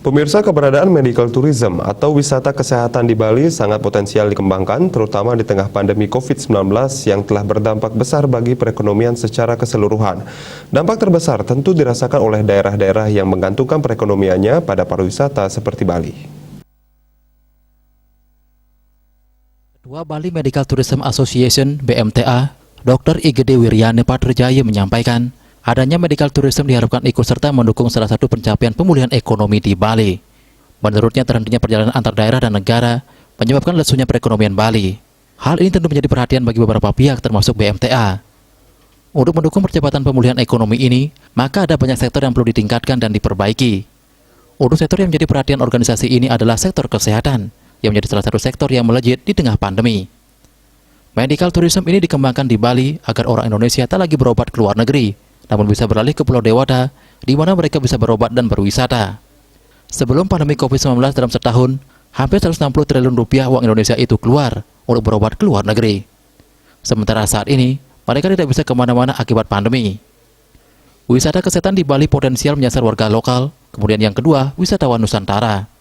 Pemirsa, keberadaan medical tourism atau wisata kesehatan di Bali sangat potensial dikembangkan, terutama di tengah pandemi COVID-19 yang telah berdampak besar bagi perekonomian secara keseluruhan. Dampak terbesar tentu dirasakan oleh daerah-daerah yang menggantungkan perekonomiannya pada pariwisata seperti Bali. Ketua Bali Medical Tourism Association (BMTA), Dr. Igede Wiryane Patrajaya menyampaikan, adanya medical tourism diharapkan ikut serta mendukung salah satu pencapaian pemulihan ekonomi di Bali. Menurutnya, terhentinya perjalanan antar daerah dan negara menyebabkan lesunya perekonomian Bali. Hal ini tentu menjadi perhatian bagi beberapa pihak termasuk BMTA. Untuk mendukung percepatan pemulihan ekonomi ini, maka ada banyak sektor yang perlu ditingkatkan dan diperbaiki. Untuk sektor yang menjadi perhatian organisasi ini adalah sektor kesehatan, yang menjadi salah satu sektor yang melejit di tengah pandemi. Medical tourism ini dikembangkan di Bali agar orang Indonesia tak lagi berobat ke luar negeri, namun bisa beralih ke Pulau Dewata, di mana mereka bisa berobat dan berwisata. Sebelum pandemi COVID-19 dalam setahun, hampir 160 triliun rupiah uang Indonesia itu keluar untuk berobat ke luar negeri. Sementara saat ini, mereka tidak bisa kemana-mana akibat pandemi. Wisata kesehatan di Bali potensial menyasar warga lokal, kemudian yang kedua, wisatawan Nusantara.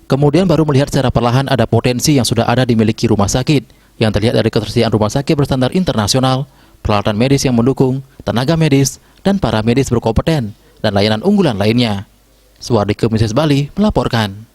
Kemudian baru melihat secara perlahan ada potensi yang sudah ada dimiliki rumah sakit, yang terlihat dari ketersediaan rumah sakit berstandar internasional, peralatan medis yang mendukung, tenaga medis, dan para medis berkompeten, dan layanan unggulan lainnya. Suwardi Kemis Bali melaporkan.